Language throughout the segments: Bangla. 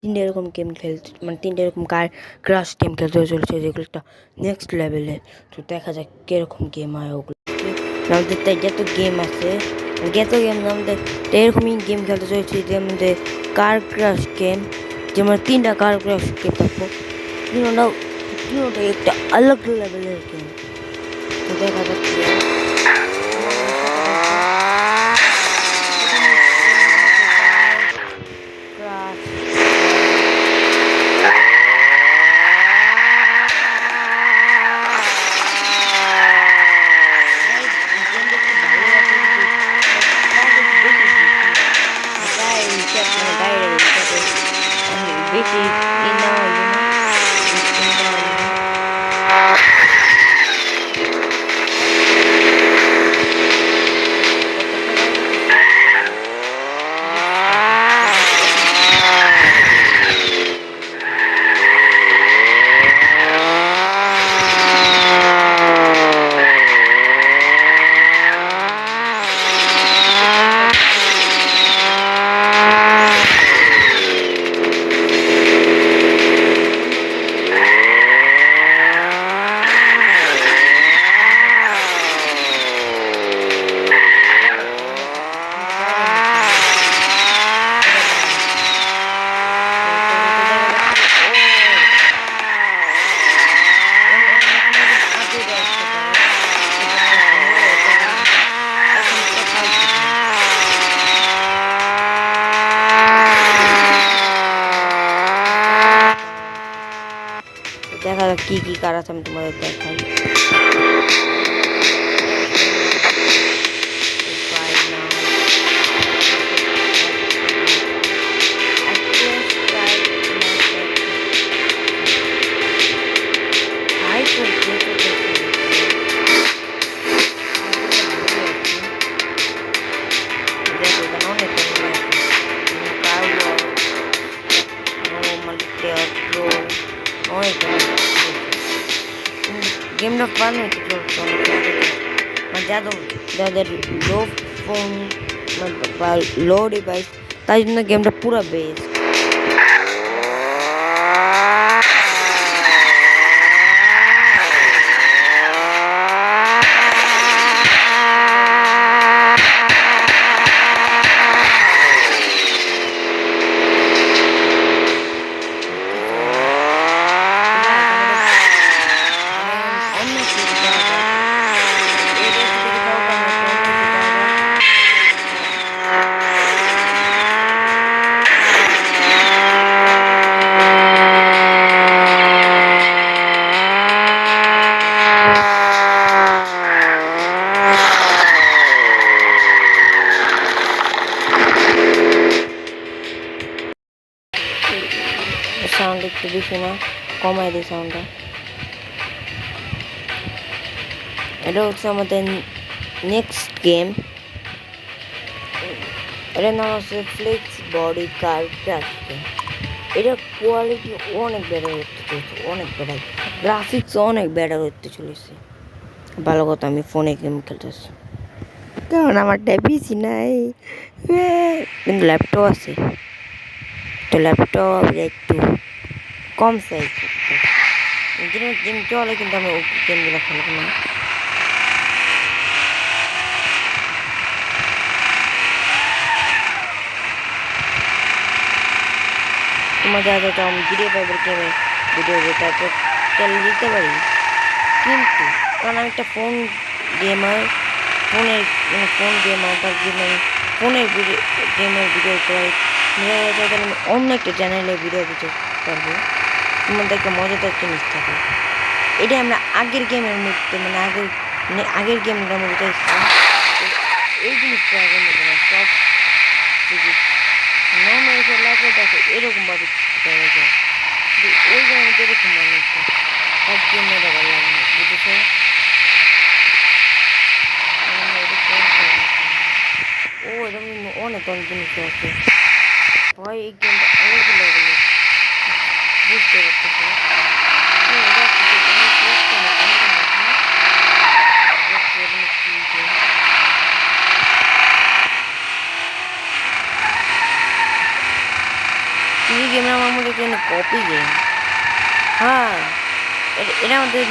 তিনটে এরকম গেম খেলতে, মানে তিনটে এরকম ক্রাশ গেম খেলতে চলেছে, যেগুলো একটা নেক্সট লেভেলের। তো দেখা যাক কীরকম গেম হয় ওগুলো। আমাদের তাই যত গেম আছে, যত গেম আমাদের এরকমই গেম খেলতে চলেছে, যে আমাদের কার ক্রাশ গেম, যেমন তিনটা কার ক্রাশ গেম থাকবো, তিনোটাই একটা আলাগ লেভেলের গেম। তো দেখা যাচ্ছে বেশি দেখা যাক কি কি কার আছে, আমি তোমাদের দেখাই। গেমটা ফান হচ্ছে, যাদের লো ফোন বা লো ডিভাইস, তাই জন্য গেমটা পুরো বেস্ট। সাউন্ড একটু বেশি না, কমাই দিই সাউন্ডটা। এটা হচ্ছে আমাদের নেক্সট গেম, এটার নাম হচ্ছে ফ্লেক্স বডি কার ক্র্যাশ গেম। এটার কোয়ালিটি অনেক বেটার হতে চলেছে, অনেক বেটার, গ্রাফিক্স অনেক বেটার হতে চলেছে। ভালো কথা, আমি ফোনে গেম খেলতেছি কারণ আমার পিসি নাই, কিন্তু ল্যাপটপ আছে। তো ল্যাপটপ একটু কম সাইজ, গেম চলে, কিন্তু আমি গেমগুলো খেলবো না। তোমার যা যা আমি ভিডিও পাইবার গেমে ভিডিও তারপর চালিয়ে দিতে পারি, কিন্তু কারণ আমি একটা ফোন গেমার, ফোন গেমার, তার জন্য আমি ফোনের গেমের ভিডিও করাই, আমি অন্য একটা চ্যানেলে ভিডিও দিতে পারবো, তোমাদেরকে মজাদার জিনিস থাকে। এটা আমরা আগের গেমের মধ্যে, মানে আগের গেমটার মধ্যে এই জিনিসটা আগে মধ্যে না, সব নর্মাল লাগে, দেখো এরকমভাবে করা যায়, ওই জায়গাটা এরকম মানুষটা তার জন্য ভালো লাগে না, বুঝেছ? ও এরকম অনেক অনেক জিনিস আছে ভাই, এই গেমটা অনেক লেভেল বুঝতে পারতেছে। কি গেম আমার মধ্যে একটা কপি গেম। হ্যাঁ, এটা আমাদের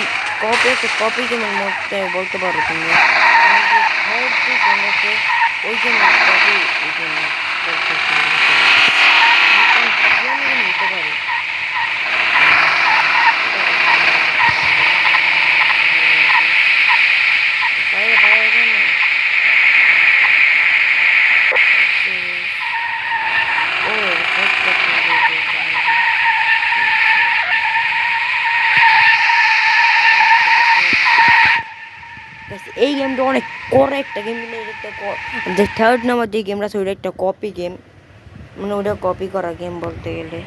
একটা কপি গেমের মধ্যে বলতে পারো তুমি। আমাদের থার্ড যে গেম আছে ওই গেমের কপি ওই গেম বলতে নিতে পারি। বাইরে বাইরে যায় না। ও ফার্স্ট পার্সন এই গেমটা অনেক করে একটা গেম, যে থার্ড নাম্বার যে গেমটা আছে ওইটা একটা কপি গেম, মানে ওটা কপি করা গেম বলতে গেলে।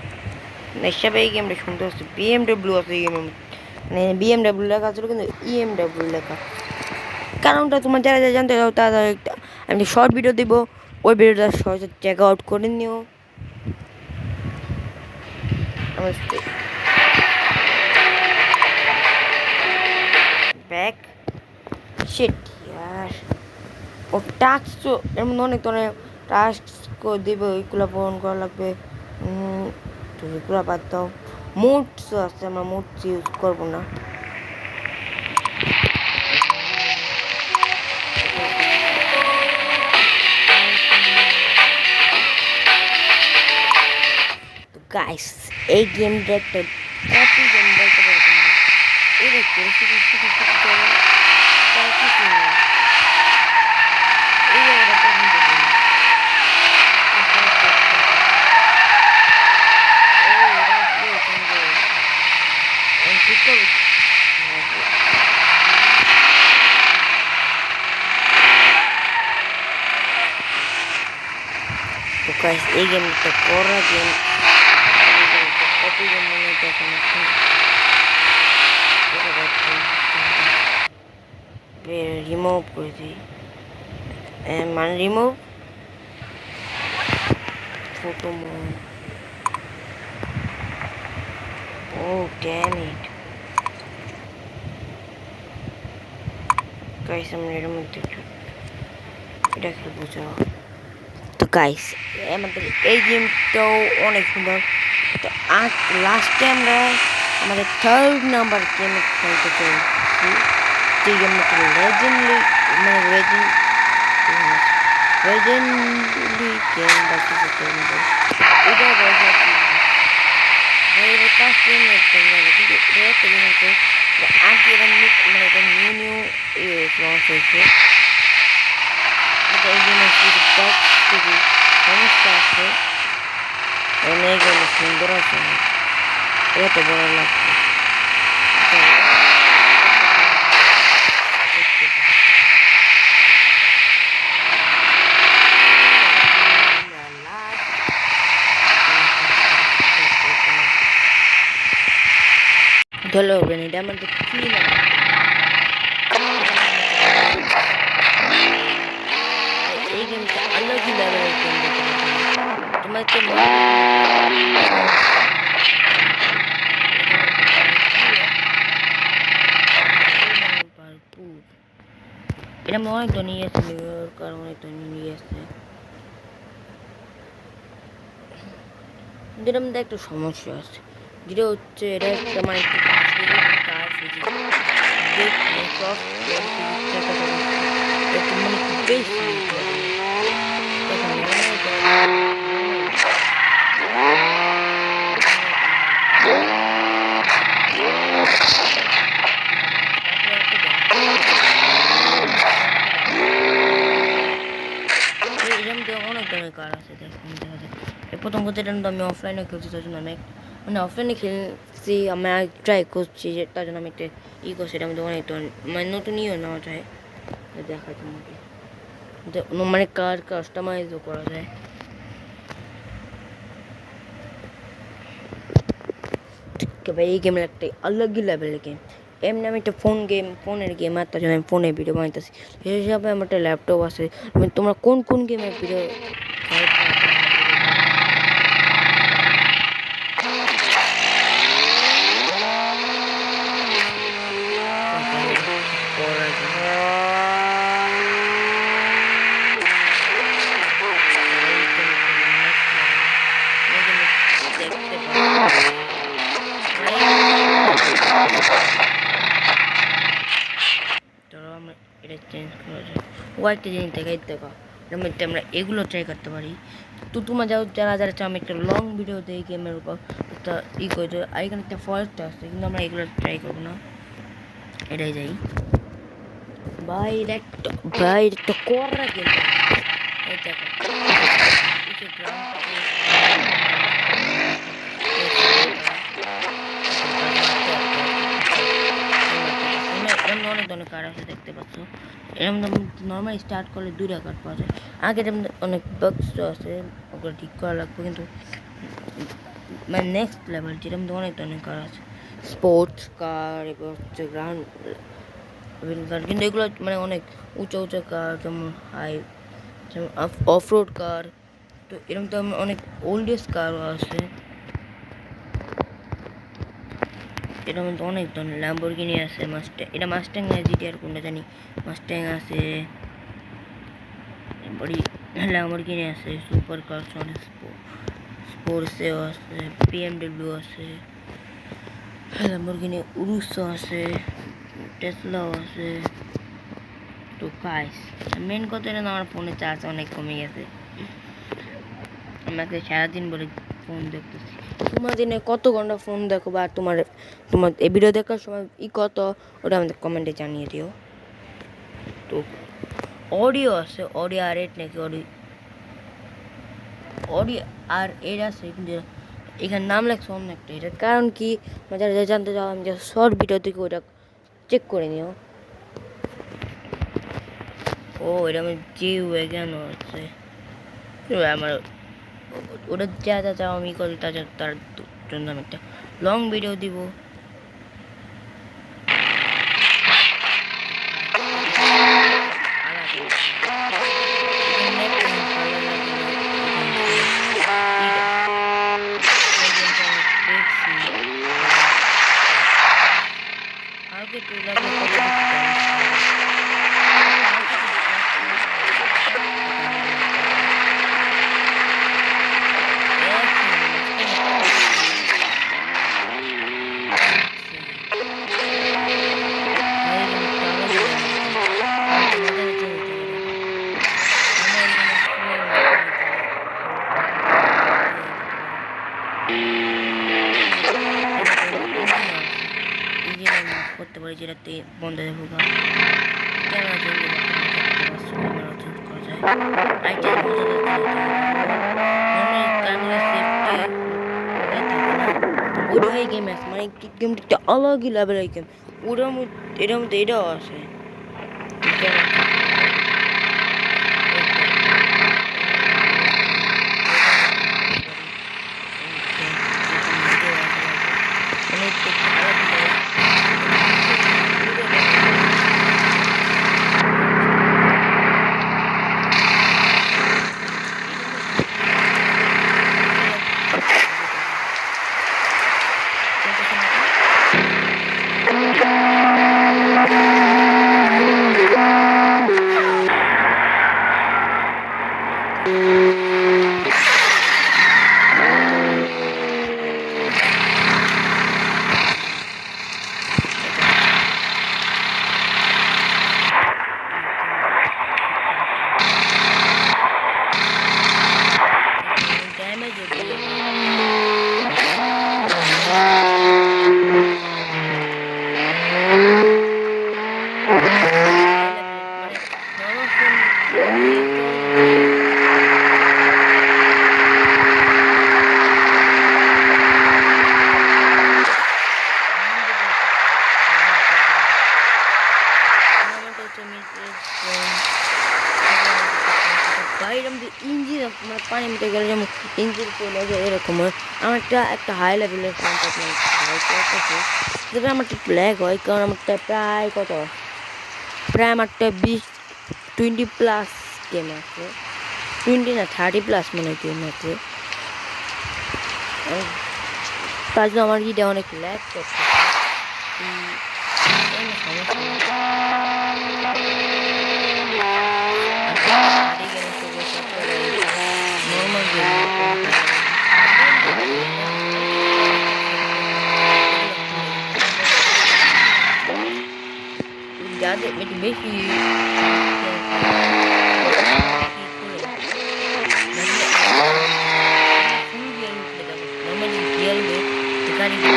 হিসাবে এই গেমটা শুনতে হচ্ছে বিএমডব্লিউ আছে এই গেমের, মানে বিএমডব্লিউ লেখা ছিল কিন্তু ইএমডব্লিউ লেখা। কারণটা তোমার যারা যারা জানতে চাও তারা একটা আমি শর্ট ভিডিও দিব, ওই ভিডিওটা সহজে চেক আউট করে নিও। ব্যাক শিট ইয়ার, ও টাস্ক তো এমন অনেক ধরনের টাস্ক দেবে, ওইগুলো পূরণ করা লাগবে। তো ওইগুলো বাদ দাও। মোডস আছে, আমরা মোডস ইউজ করবো না। গাইস এই গেমটা একটা কপি গেম বলতে পারো তোমরা। এই দেখো শুধু শুধু শুধু চলো তার কিছু নেই। এই জায়গাটা পছন্দ করি। ঠিক করবো তো গাইস এই গেমটা করা গেম, কপি গেম মনে হইতেছে আমার। রিমুভ করে দিই, মানে remove photo mode. O damn it guys, আমরা এর মধ্যে এটা খেলবো যাও। তো গাইস আমাদের এই গেমটাও অনেক সুন্দর। তো আজ লাস্টে আমরা আমাদের থার্ড নাম্বার গেম খেলতে চলছি, যে গেমটা লেজেন্ডলি, মানে লেজেন্ডলি গেম বা কিছু খেলবো। এটা বলছে কাজ কিন্তু এটা একটা গেম আছে আগে এরা মানে এটা নিউ নিউ লঞ্চ হয়েছে। এই গেমের শুধু বক্স থেকে সমস্যা আছে, অনেক অনেক সুন্দর আছে, এত বড় লাগছে। ধরলে হবে না, এটা আমাদের কি না এই গেমটা আলাদা লেভেলের গেম। তোমাকে এটা মনে হয় তো নিয়ে আসছে, কারণ অনেক তো নিয়ে আসছে। যেটার মধ্যে একটা সমস্যা আছে, যেটা হচ্ছে এটা একটা মানে অনেক ধরনের কার আছে। প্রথম কথা এটা তো আমি অফলাইনে খেলছি, তার জন্য আমি মানে অফলাইনে খেলছি, আমি ট্রাই করছি, তার জন্য আমি একটা করছি। এটা আমি অনেক মানে নতুন নেওয়া যায়, দেখা তোমাকে মানে কার কাস্টমাইজও করা যায়। ভাই এই গেমের একটা আলাদই লেভেলের গেম। এমনি আমি একটা ফোনের গেম, আর তার জন্য আমি ফোনে ভিডিও বানাইতেছি। সেই হিসাবে আমার একটা ল্যাপটপ আছে। তোমরা কোন কোন গেমের ভিডিও দেখতে পারো। কয়েকটা জিনিস দেখাই দেখো আমরা এগুলো ট্রাই করতে পারি। তো তোমরা যারা যারা চাও আমি একটা লং ভিডিও দিই গেমের উপর একটা করে দেবো। আর এখানে একটা ফরেস্ট আছে কিন্তু আমরা এগুলো ট্রাই করবো না, এটাই যাই। ভাই একটা করা গেম, এই দেখো অনেক ধরনের কার্ড আছে দেখতে পাচ্ছ। এরকম নর্মালি স্টার্ট করলে 2টা কার্ড পাওয়া যায়। আগে অনেক বক্স আছে, ওগুলো ঠিক করা লাগবে, কিন্তু মানে নেক্সট লেভেল যেরকম অনেক ধরনের কার আছে, স্পোর্টস কার, এবার হচ্ছে গ্রাউন্ড কার, কিন্তু এগুলো মানে অনেক উঁচা উঁচা কার, যেমন হাই, যেমন অফ রোড কার। তো এরকম তো অনেক ওল্ডেস্ট কারও আছে, এরকম তো অনেক ধরনের ল্যাম্বরগিনি আছে, এটা মাস্ট্যাং না জিটিআর কোনটা জানি, মাস্ট্যাং আছে, বড়ি ল্যাম্বরগিনি আছে, সুপার কার, অনেক স্পোর্টসেও আছে, বিএমডব্লিউ আছে, ল্যাম্বরগিনি উরুসও আছে, টেসলাও আছে। তো গাইস মেন কথা হলো আমার ফোনে চার্জ অনেক কমে গেছে, আমাকে সারাদিন বলে ফোন দেখতেছি। তোমার দিনে কত ঘন্টা ফোন দেখো, বা তোমার এই ভিডিও দেখার সময় কত, ওটা আমাদের কমেন্টে জানিয়ে দিও। তো অডিও আছে, অডিও আর এড নাকি অডিও আর এড আছে, কিন্তু এখানে নাম লাগছে অন্য একটা। এটার কারণ কি যারা জানতে চাও আমি শর্ট ভিডিও থেকে ওটা চেক করে নিও। ও এটা আমার জি ওয়াগনও আছে, আমার ওটা যা যা চাও আমি করি তার জন্য আমি একটা লং ভিডিও দিব। করতে পারি যেটাতে বন্ধ হয়ে যাবো, ক্যামেরা চেঞ্জ করা যায়, ওটাই গেম আছে, মানে গেমটা একটা আলাদা লেভেলের গেম, ওটার মধ্যে এটার মধ্যে এটাও আছে। ইঞ্জিন মানে পানির মধ্যে গেলে যেমন ইঞ্জিন চলে যায়, এরকম হয়। আমার একটা হাই লেভেলের ফোন যেটা আমার একটু ল্যাগ হয়, কারণ আমারটা প্রায় আমারটা 20+ গেম আছে, 20 না 30+ মনে হয় গেম আছে, তার জন্য আমার ইটা অনেক ল্যাগ করছে। যাদের একটু বেশি গাড়ি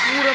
পুরো